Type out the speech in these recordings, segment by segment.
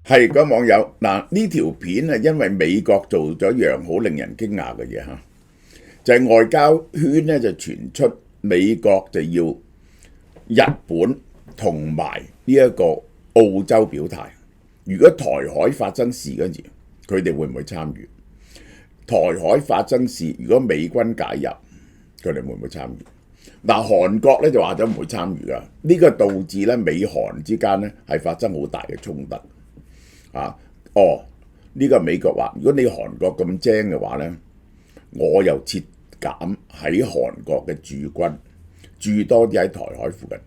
係嗰網友嗱，呢條片係因為美國做咗一樣好令人驚訝嘅嘢嚇，就係外交圈咧就傳出美國就要日本同埋呢一個澳洲表態，如果台海發生事嗰陣時，佢哋會唔會參與？台海發生事，如果美軍介入，佢哋會唔會參與？嗱，韓國咧就話咗唔會參與噶，呢個導致咧美韓之間咧係發生好大嘅衝突。呢個美國話，如果你韓國咁精嘅話咧，我又撤減喺韓國嘅駐軍，駐多啲喺台海附近。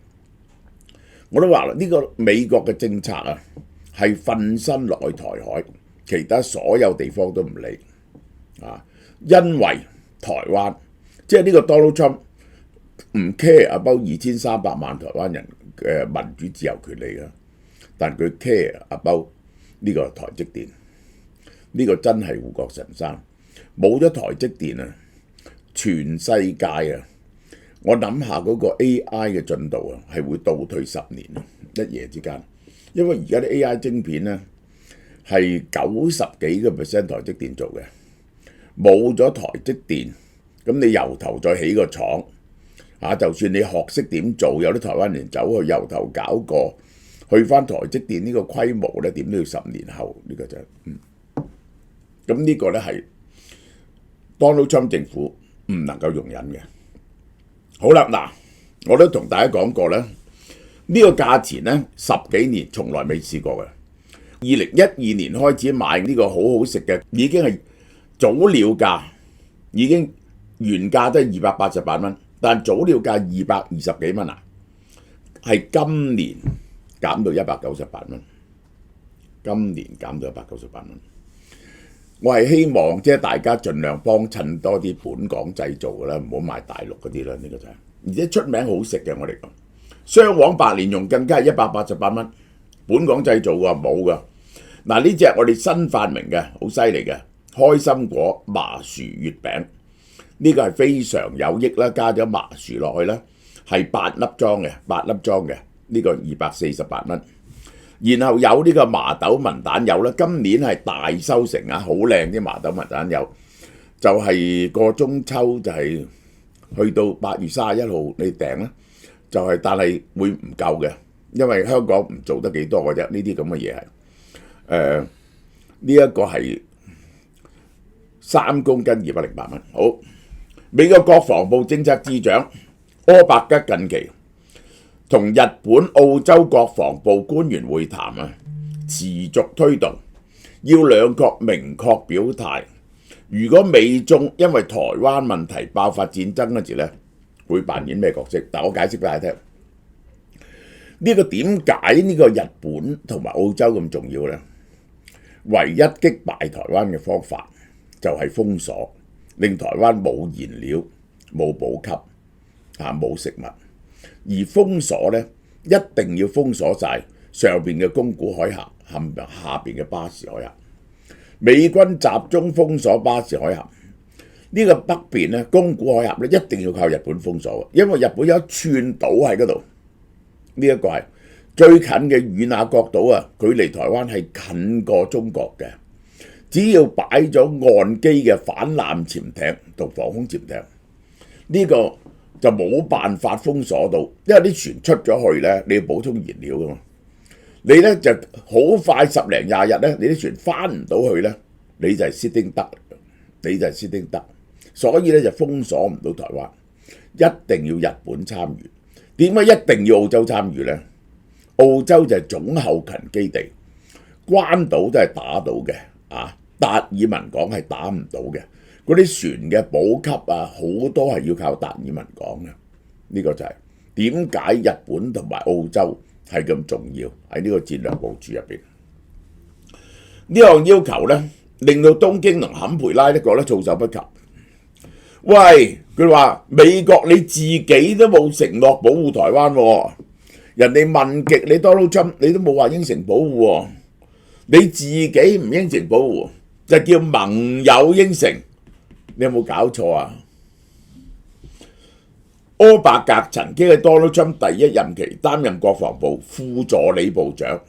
我都話啦，呢個美國嘅政策啊，係瞓身落去台海，其他所有地方都唔理因為台灣即係呢個 Donald Trump 唔 care about 2300萬台灣人嘅民主自由權利㗎，但佢 care about 呢個台積電，呢個真係護國神山。冇咗台積電啊，全世界啊，我諗下嗰個 AI 嘅進度啊，係會倒退10年一夜之間。因為而家啲 AI 晶片咧係90幾個%台積電做嘅，冇咗台積電，咁你由頭再起個廠就算你學識點做，有啲台灣人走去由頭搞過，去翻台積電呢個規模咧，點都要10年後呢個就咁呢個咧係 Donald Trump 政府唔能夠容忍嘅。好啦，嗱，我都同大家講過咧，呢個價錢咧10幾年從來未試過嘅。2012年開始買呢個好好食嘅，已經係早鳥價，已經原價都係288蚊，但早鳥價220幾蚊啊，係今年減到198蚊。今年減到198蚊。我係希望即係大家盡量幫襯多啲本港製造嘅啦，唔好買大陸嗰啲啦。呢個就係，而且出名好食嘅，我哋講雙黃白蓮蓉更加係188蚊，本港製造㗎冇㗎。嗱，呢隻我哋新發明嘅，好犀利嘅開心果麻薯月餅，呢個係非常有益啦，加咗麻薯落去啦，係8粒裝嘅，呢個248蚊。然後有呢個麻豆文蛋柚啦，今年係大收成啊，好靚啲麻豆文蛋柚，就係過中秋就係去到8月31號你訂啦，就係但係會唔夠嘅，因為香港唔做得幾多嘅啫，呢啲咁嘅嘢係呢一個係3公斤208蚊。好，美國國防部政策次長柯伯吉近期同日本、澳洲國防部官員會談啊，持續推動，要兩國明確表態。如果美中因為台灣問題爆發戰爭嗰時咧，會扮演咩角色？但我解釋俾大家聽，呢個點解呢個日本同埋澳洲咁重要呢？唯一擊敗台灣嘅方法就係封鎖，令台灣冇燃料、冇補給、冇食物。而封鎖咧，一定要封鎖晒上邊嘅宮古海峽，下邊嘅巴士海峽。美軍集中封鎖巴士海峽，呢個北邊咧宮古海峽咧一定要靠日本封鎖，因為日本有一串島喺嗰度。呢一個係最近嘅與那國島啊，距離台灣係近過中國嘅。只要擺咗岸基嘅反艦潛艇同防空潛艇，呢個就冇辦法封鎖到，因為啲船出咗去咧，你要補充燃料噶嘛。你咧就好快10零20日咧，你啲船翻唔到去咧，你就係斯丁德，所以咧就封鎖唔到台灣，一定要日本參與。點解一定要澳洲參與咧？澳洲就係總後勤基地，關島都係打到嘅，達爾文港係打唔到嘅。嗰啲船嘅補給好多係要靠達爾文港嘅。呢個就係點解日本同埋澳洲係咁重要喺呢個戰略部署入邊。呢項要求咧，令到東京同坎培拉都覺得措手不及。喂，佢話美國你自己都冇承諾保護台灣喎，人哋問極你 Donald Trump 你都冇話應承保護喎，你自己唔應承保護，就叫盟友應承。你有冇搞錯啊？柯伯格曾經喺 Donald Trump 第1任期擔任國防部副助理部長，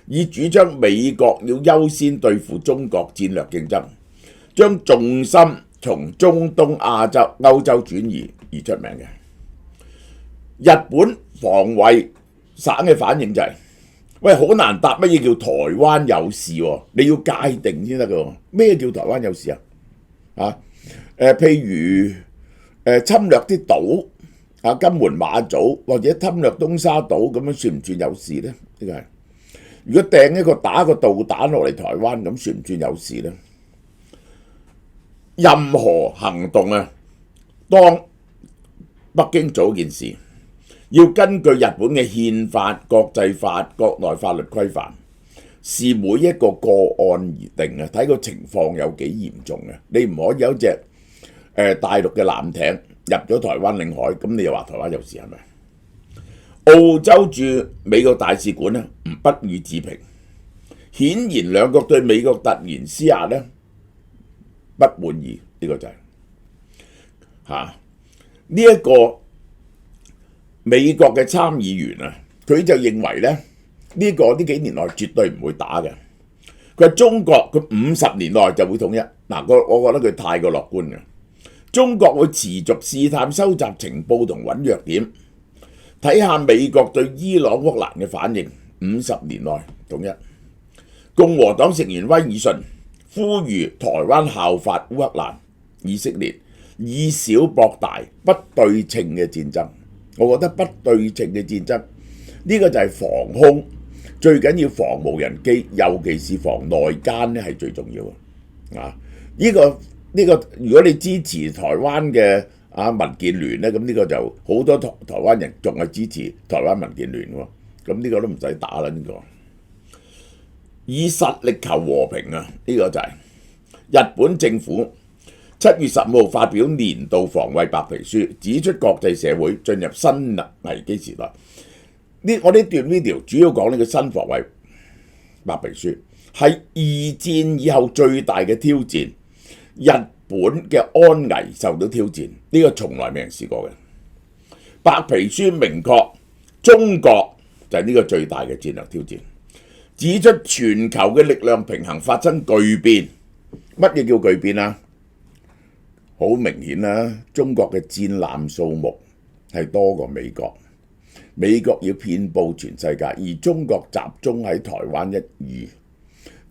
以主張美國要優先對付中國戰略競爭，將重心從中東、亞洲、歐洲轉移而出名嘅。日本防衛省嘅反應就係：喂，好難答乜嘢叫台灣有事喎？你要界定先得㗎。咩叫台灣有事啊？譬如侵略啲島金門馬祖或者侵略東沙島咁樣，算唔算有事呢？呢個係。如果掟打個導彈落嚟台灣，咁算唔算有事呢？任何行動當北京做件事，要根據日本嘅憲法、國際法、國內法律規範，視每一個個案而定睇個情況有幾嚴重嘅。你唔可以有隻大陸嘅艦艇入咗台灣領海，咁你又話台灣有事係咪？澳洲駐美國大使館不予置評，顯然兩國對美國突然施壓不滿意，呢個就係呢一個美國嘅參議員佢就認為呢幾年內絕對唔會打嘅。佢話中國佢50年內就會統一，我覺得佢太過樂觀嘅。中國會持續試探收集情報同揾弱點。睇下美國對伊朗、烏克蘭嘅反應，50年內統一。共和黨成員威爾遜呼籲台灣效法烏克蘭、以色列，以小博大，不對稱嘅戰爭。我覺得不對稱嘅戰爭呢個就係防空，最緊要防無人機，尤其是防內奸係最重要嘅。呢個如果你支持台灣嘅民建聯咁呢個就好多台灣人仲係支持台灣民建聯喎，咁呢個都唔使打啦。呢個以實力求和平呢個就係日本政府7月15號發表年度防衛白皮書，指出國際社會進入新危機時代。我呢段 video 主要講呢個新防衛白皮書係二戰以後最大嘅挑戰，日本嘅安危受到挑戰，呢個從來未人試過嘅。白皮書明確中國就係呢個最大嘅戰略挑戰，指出全球嘅力量平衡發生巨變。乜嘢叫巨變啊？好明顯啦，中國嘅戰艦數目係多過美國，美國要遍佈全世界，而中國集中喺台灣一隅。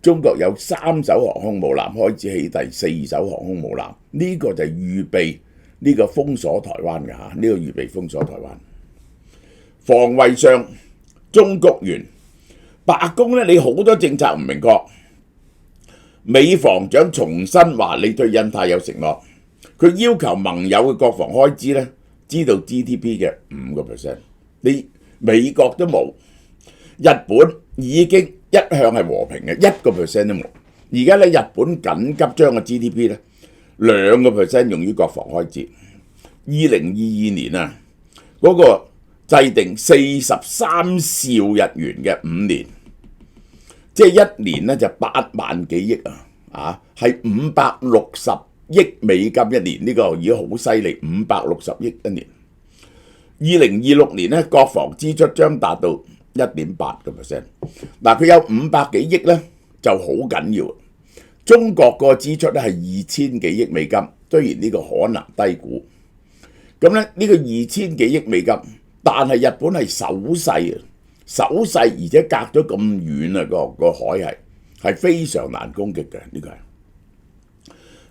中國有3艘航空母艦，開始起第4艘航空母艦，呢個就係預備呢個封鎖台灣嘅呢個預備封鎖台灣。防衛上，中國元白宮你好多政策唔明確。美防長重申話你對印太有承諾，佢要求盟友嘅國防開支知道 GDP 嘅5%，你美國都冇，日本已經一向係和平嘅1%都冇，而家日本緊急將個 GDP 2% 用於國防開支。2022年嗰個制定43兆日元嘅5年，即係一年就8萬幾億係560億美金一年，呢個已經好犀利，560億一年。2026年國防支出將達到1.8%。佢有500幾億就好緊要。中國個支出係2000幾億美金，雖然呢個可能低估。咁呢個2000幾億美金，但係日本係手勢而且隔咗咁遠個海係非常難攻擊嘅。呢個係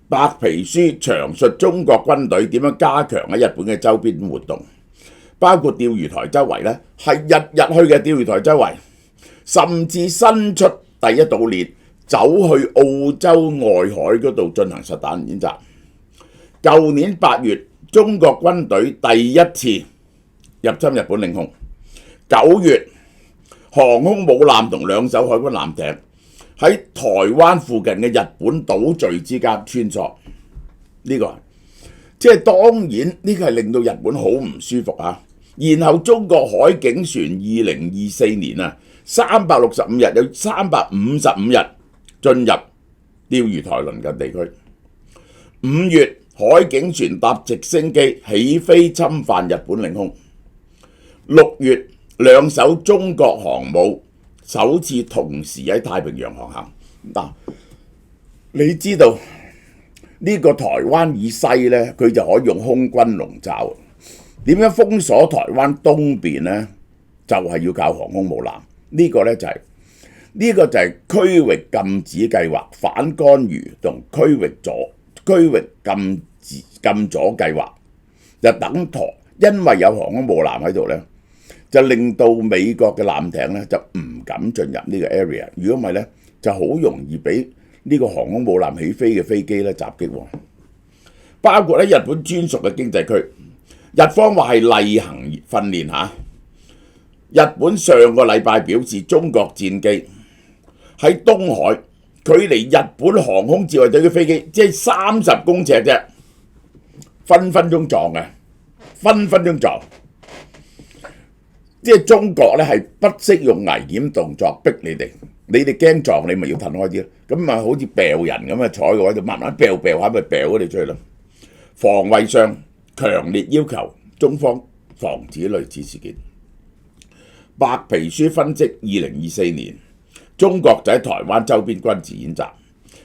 白皮書詳述中國軍隊點樣加強喺日本嘅周邊活動，包括釣魚台周圍係日去嘅釣魚台周圍，甚至伸出第一島鏈走去澳洲外海嗰度進行實彈演習。舊年8月，中國軍隊第一次入侵日本領空。9月，航空母艦同2艘海軍艦艇喺台灣附近嘅日本島嶼之間穿梭。呢個即係當然呢個係令到日本好唔舒服然後中國海警船2024年365日有355日進入釣魚台鄰近地區。5月，海警船搭直升機起飛侵犯日本領空。6月，2艘中國航母首次同時喺太平洋航行。嗱，你知道呢個台灣以西呢，佢就可以用空軍籠罩。點樣封鎖台灣東邊呢？就係要靠航空母艦。呢個呢就係區域禁止計劃、反干預同區域禁阻計劃，就等同因為有航空母艦喺度呢，就令到美國嘅艦艇呢就唔敢進入呢個 area。如果唔係呢，就好容易俾呢個航空母艦起飛嘅飛機咧襲擊喎。包括喺日本專屬嘅經濟區，日方話係例行訓練嚇。日本上個禮拜表示，中國戰機喺東海距離日本航空自衛隊嘅飛機即係30公尺啫，分分鐘撞嘅，分分鐘撞。即係中國咧係不惜用危險動作逼你哋，你哋驚撞你咪要褪開啲咯。咁咪好似掉人咁啊，坐喺個位度慢慢掉下咪掉咗你出去咯。防衛上強烈要求中方防止類似事件。白皮書分析2024年中國就喺台灣周邊軍事演習，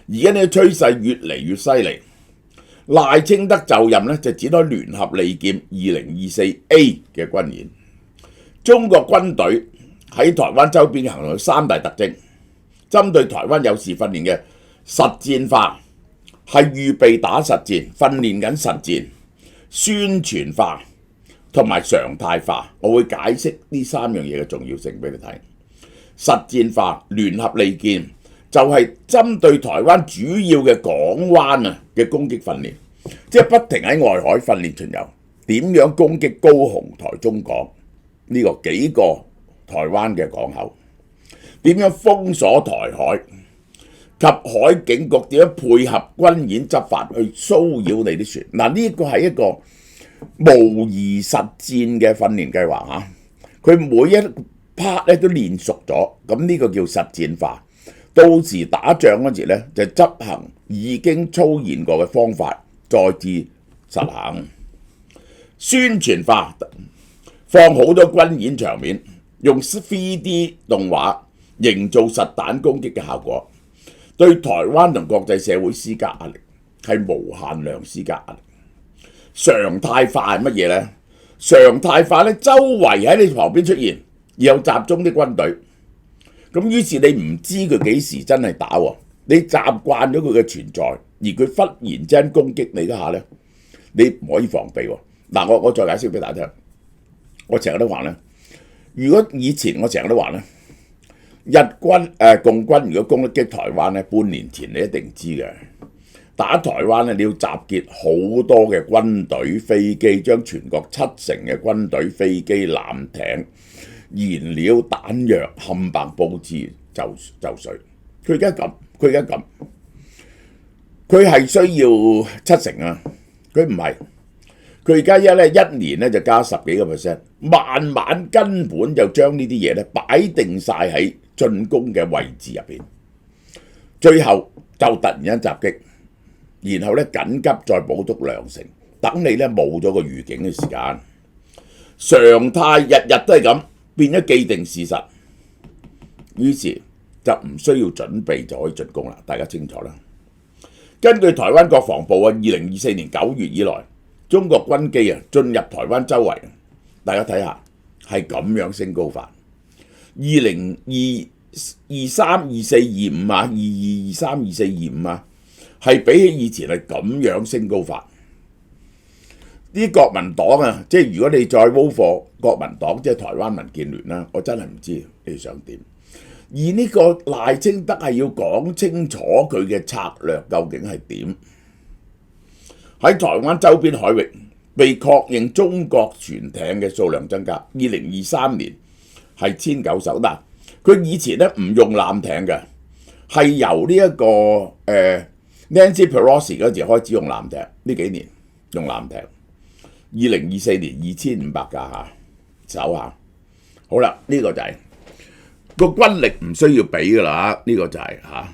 而家呢個趨勢越嚟越犀利。賴清德就任呢，就展開聯合利劍 2024A 嘅軍演。中國軍隊喺台灣周邊行動有3大特徵：針對台灣有事訓練嘅實戰化，係預備打實戰，訓練緊實戰；宣傳化同埋常態化。我會解釋呢3樣嘢嘅重要性俾你睇。實戰化聯合利劍就係針對台灣主要嘅港灣嘅攻擊訓練，即係不停喺外海訓練巡遊，點樣攻擊高雄、台中港呢個幾個台灣嘅港口，點樣封鎖台海及海警局點樣配合軍演執法去騷擾你啲船。嗱，呢個係一個模擬實戰嘅訓練計劃嚇，佢每一 part 咧都練熟咗，咁呢個叫實戰化。到時打仗嗰時咧就執行已經操演過嘅方法，再至實行。宣傳化放好多軍演場面，用 3D 動畫營造實彈攻擊嘅效果，對台灣同國際社會施加壓力，係無限量施加壓力。常態化係乜嘢呢？常態化咧，周圍喺你旁邊出現，然後集中啲軍隊，咁於是你唔知佢幾時真係打喎，你習慣咗佢嘅存在，而佢忽然之間攻擊你嗰下呢，你唔可以防備喎。嗱，我再解釋俾大家聽。我成日都話咧，如果以前我成日都話咧，日軍共軍如果攻擊台灣咧，半年前你一定知嘅。打台灣咧，你要集結好多嘅軍隊飛機，將全國70%嘅軍隊飛機、艦艇、燃料、彈藥冚唪唥佈置就緒。佢而家咁，佢係需要70%啊，佢唔係。佢而家一年咧就加10幾個%，慢慢根本就將呢啲嘢咧擺定晒喺進攻嘅位置入邊，最後就突然間襲擊，然後咧緊急再補足2成，等你咧冇咗個預警嘅時間。常態日日都係咁，變咗既定事實，於是就唔需要準備就可以進攻啦。大家清楚啦。根據台灣國防部2024年9月以來，中國軍機進入台灣周圍，大家睇下係咁樣升高法。2023、24、25啊，22、23、24、25啊，係比起以前係咁樣升高法。啲國民黨啊，即係如果你再撈貨國民黨，即係台灣民建聯啦，我真係唔知你哋想點。而呢個賴清德係要講清楚佢嘅策略究竟係點。喺台灣周邊海域被確認中國船艇嘅數量增加，2023年係1090艘。嗱，佢以前咧唔用艦艇嘅，係由呢一個Nancy Pelosi 嗰時開始用艦艇，呢幾年用艦艇。2024年2500架嚇，手下。好啦，呢個就係個軍力唔需要比噶啦，呢個就係嚇，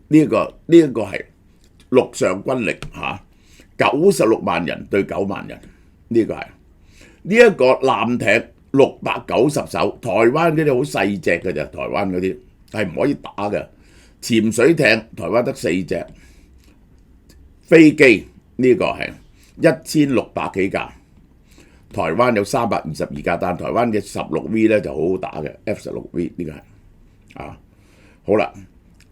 呢個係陸上軍力嚇。96萬人對9萬人，呢個係呢一個艦艇690艘，台灣嗰啲好細隻嘅啫，台灣嗰啲係唔可以打嘅。潛水艇台灣得4隻，飛機呢個係1600幾架，台灣有322架，但台灣嘅16V 咧就好好打嘅 F16V 呢個係好啦，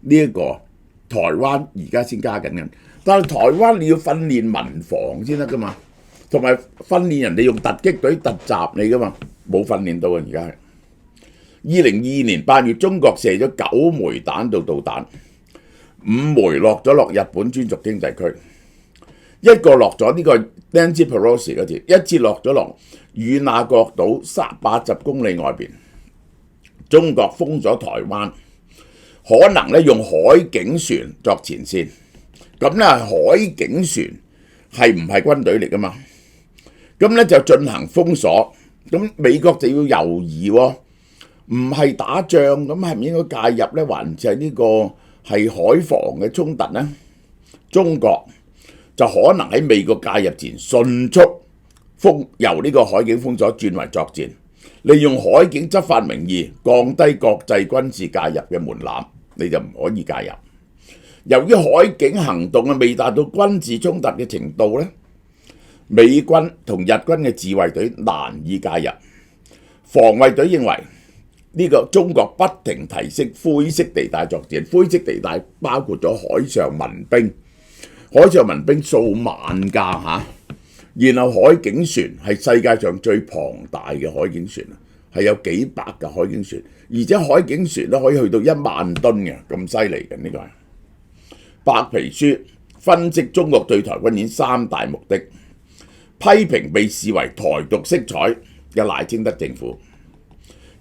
呢一個台灣而家先加緊嘅，但係台灣你要訓練民防先得噶嘛，同埋訓練人哋用突擊隊突襲你噶嘛，冇訓練到啊！而家係2022年8月，中國射咗9枚彈道導彈，5枚落咗落日本專屬經濟區，一個落咗呢個 Nancy Pelosi 嗰條，一次落咗落與那國島80公里外邊。中國封咗台灣，可能咧用海警船作前線，咁咧海警船係唔係軍隊嚟噶嘛？咁咧就進行封鎖，咁美國就要猶豫喎，唔係打仗，咁係唔應該介入咧，還是係呢個係海防嘅衝突呢？中國就可能喺美國介入前迅速由呢個海警封鎖轉為作戰，利用海警執法名義降低國際軍事介入嘅門檻，你就唔可以介入。由於海警行動未達到軍事衝突嘅程度咧，美軍同日軍嘅自衛隊難以介入。防衛隊認為呢個中國不停提升灰色地帶作戰，灰色地帶包括咗海上民兵，海上民兵數萬架嚇，然後海警船係世界上最龐大嘅海警船，係有幾百架海警船，而且海警船都可以去到1萬噸嘅，咁犀利嘅呢個係。白皮書分析中國對台軍演3大目的，批評被視為台獨色彩嘅賴清德政府，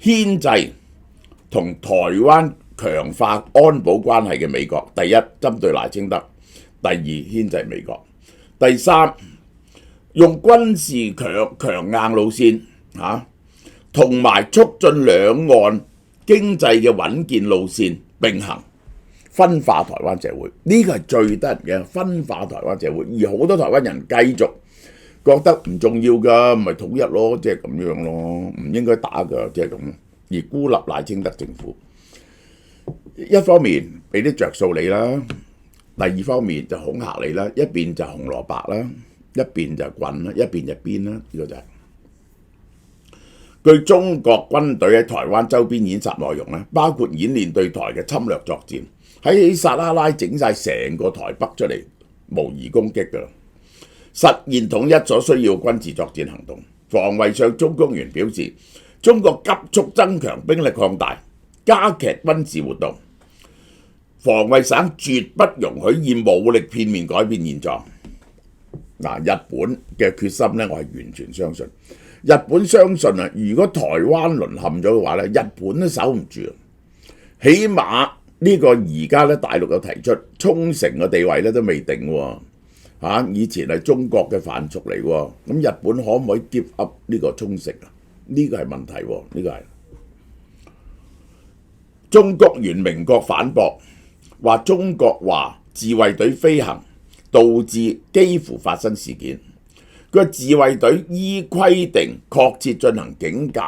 牽制同台灣強化安保關係嘅美國。第一，針對賴清德；第二，牽制美國；第三，用軍事強硬路線同埋促進兩岸經濟嘅穩健路線並行，分化台灣社會。呢個係最得人嘅，分化台灣社會。而好多台灣人繼續覺得唔重要㗎，咪統一咯，即係咁樣咯，唔應該打㗎，即係咁。而孤立賴清德政府，一方面俾啲着數你啦，第二方面就恐嚇你啦，一邊就紅蘿蔔啦，一邊就棍啦，一邊就鞭啦，呢個就係。據中國軍隊喺台灣周邊演習內容咧，包括演練對台嘅侵略作戰，喺撒哈拉整晒成個台北出嚟模擬攻擊㗎，實現統一所需要軍事作戰行動。防衛相鍾公元表示，中國急速增強兵力擴大，加劇軍事活動，防衛省絕不容許以武力片面改變現狀。日本嘅決心咧，我係完全相信。日本相信啊，如果台灣淪陷咗嘅話咧，日本都守唔住。起碼呢個而家咧，大陸有提出沖繩嘅地位咧都未定喎。以前係中國嘅藩屬嚟喎，咁日本可唔可以 give up 呢個沖繩啊？呢個係問題喎，呢個係。中國原明國反駁話，中國話自衛隊飛行導致幾乎發生事件。佢話自衛隊依規定確切進行警戒，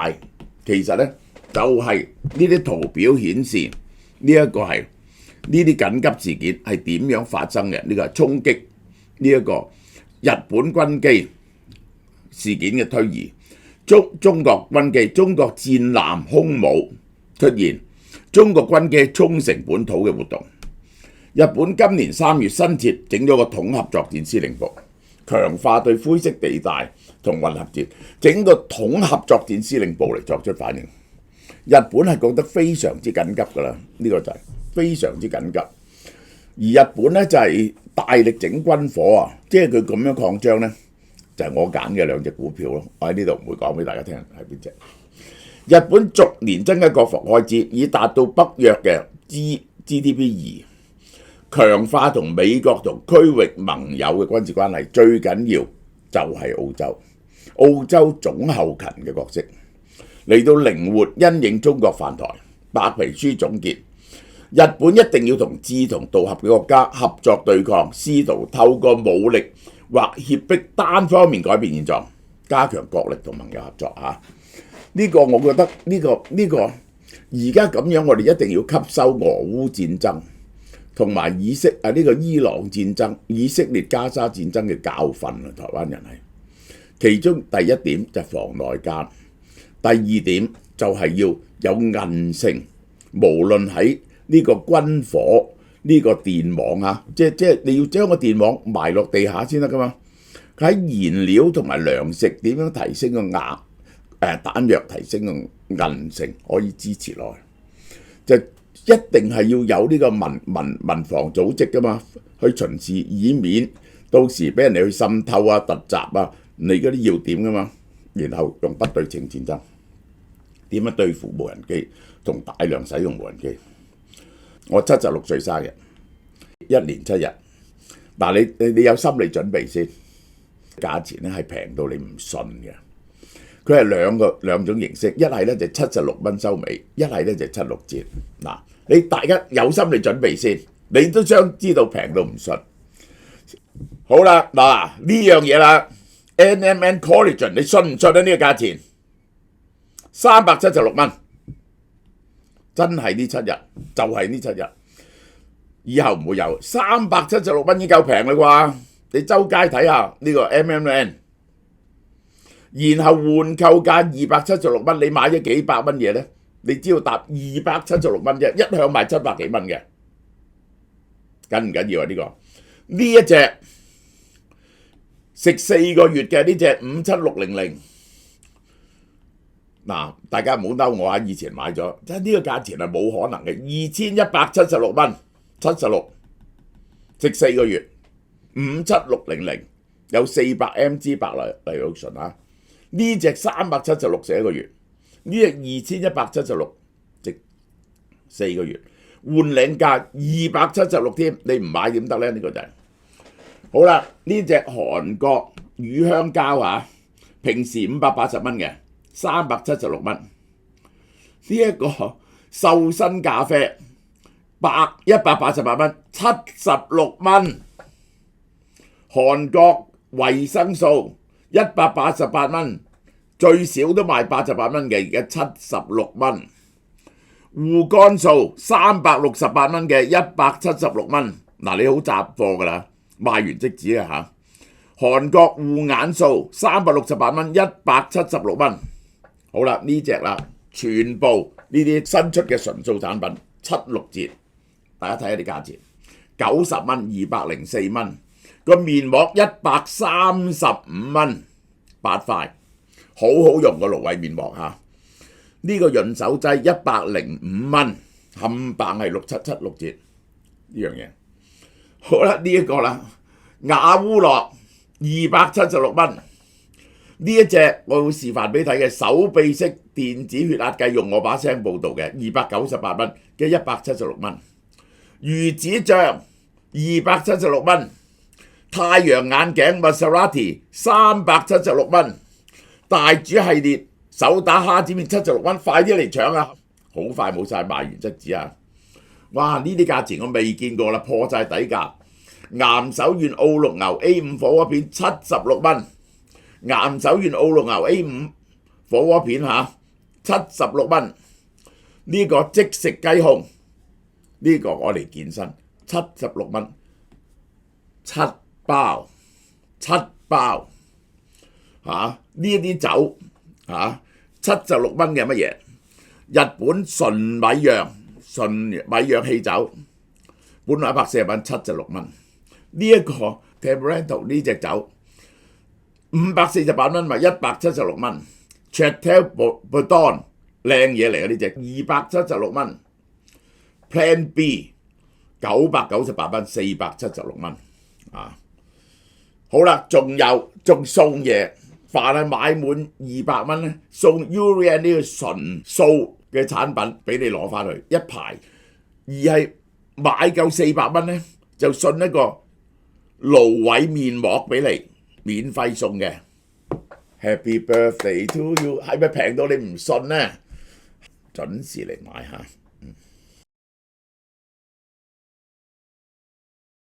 其實咧就係呢啲圖表顯示呢一個係呢啲緊急事件係點樣發生嘅？呢個係衝擊呢一個日本軍機事件嘅推移。中國軍機、中國戰艦空母出現，中國軍機沖繩本土嘅活動。日本今年3月新設整咗個統合作戰司令部，強化對灰色地帶同混合戰，整個統合作戰司令部嚟作出反應。日本係覺得非常之緊急㗎啦，呢個就係非常之緊急。而日本咧就係大力整軍火啊，即係佢咁樣擴張咧，就係我揀嘅2隻股票咯。我喺呢度唔會講俾大家聽係邊隻。日本逐年增加國防開支，以達到北約嘅 GDP 2。強化同美國同區域盟友嘅軍事關係，最緊要就係澳洲。澳洲總後勤嘅角色嚟到靈活因應中國犯台。白皮書總結：日本一定要同志同道合嘅國家合作對抗，試圖透過武力或脅迫單方面改變現狀，加強國力同盟友合作。呢個我覺得呢個而家咁樣，我哋一定要吸收俄烏戰爭同埋呢個伊朗戰爭、以色列加沙戰爭嘅教訓啊！台灣人係其中第一點就係防內奸，第二點就係要有韌性，無論喺呢個軍火呢個電網啊，即係你要將個電網埋落地下先得噶嘛。喺燃料同埋糧食點樣提升個彈藥，提升個韌性，可以支持落去，就一定係要有呢個民防組織噶嘛，去巡視，以免到時俾人哋去滲透啊、突襲啊，你嗰啲要點噶嘛，然後用不對稱戰爭點樣對付無人機同大量使用無人機。我76歲生日，1年7日，嗱你有心理準備先。價錢咧係平到你唔信嘅，佢係兩種形式，一係咧就76蚊收尾，一係咧就76折。嗱，你大家有心理準備先，你都想知道平到唔信。好啦，嗱呢樣嘢啦 ，NMN Collagen， 你信唔信啊？呢個價錢376蚊，真係呢7日，就係呢7日，以後唔會有376蚊已經夠平啦啩。你周街睇下呢個 MMN， 然後換購價276蚊，你買咗幾百蚊嘢咧？你只要搭276蚊啫，一向賣700幾蚊嘅，緊唔緊要啊？呢一隻食4個月嘅呢隻57600，嗱大家唔好嬲我啊！以前買咗，即係呢個價錢係冇可能嘅，2176蚊76食4個月。57600有400mg 白藜蘆醇啊！呢隻376食1個月，呢隻2176值4個月，換領價276添，你唔買點得咧？呢個就係好啦。呢隻韓國乳香膠啊，平時580蚊嘅，376蚊。呢一個瘦身咖啡188蚊，76蚊。韓國維生素188蚊，最少都賣88蚊嘅，而家76蚊。護肝素368蚊嘅176蚊，嗱你好雜貨噶啦，賣完即止啊嚇。韓國護眼素368蚊176蚊，好啦呢隻啦，全部呢啲新出嘅純素產品76折，大家睇下啲價錢，90蚊204蚊。個面膜135蚊8塊，好好用個蘆葦面膜嚇。呢個潤手劑105蚊，冚唪唥係6776折呢樣嘢。好啦，呢一個啦，雅烏樂276蚊。呢一隻我會示範俾你睇嘅手臂式電子血壓計，用我把聲報導嘅298蚊嘅176蚊。魚子醬276蚊。太陽眼鏡 Maserati 376蚊，大煮系列手打蝦子麵76蚊，快啲嚟搶啊！好快冇晒，賣完即止啊！哇，呢啲價錢我未見過啦，破晒底價。岩手縣澳綠牛 A5 火鍋片76蚊，岩手縣澳綠牛 A5 火鍋片76蚊。呢個即食雞胸，呢個我嚟健身76蚊，7包呢一啲酒76蚊嘅乜嘢？日本純米釀汽酒，本來140蚊，76蚊。呢一個 Temperento 呢隻酒548蚊，咪176蚊。Chateau Bourbon 靚嘢嚟嘅呢隻276蚊。Plan B 998蚊，476蚊啊！好啦，仲送嘢，凡係買滿200蚊咧，送 Urian 呢個純素嘅產品俾你攞翻去一排，而係買夠400蚊咧，就送一個蘆葦面膜俾你，免費送嘅。Happy birthday to you， 係咪平到你唔信咧？準時嚟買下。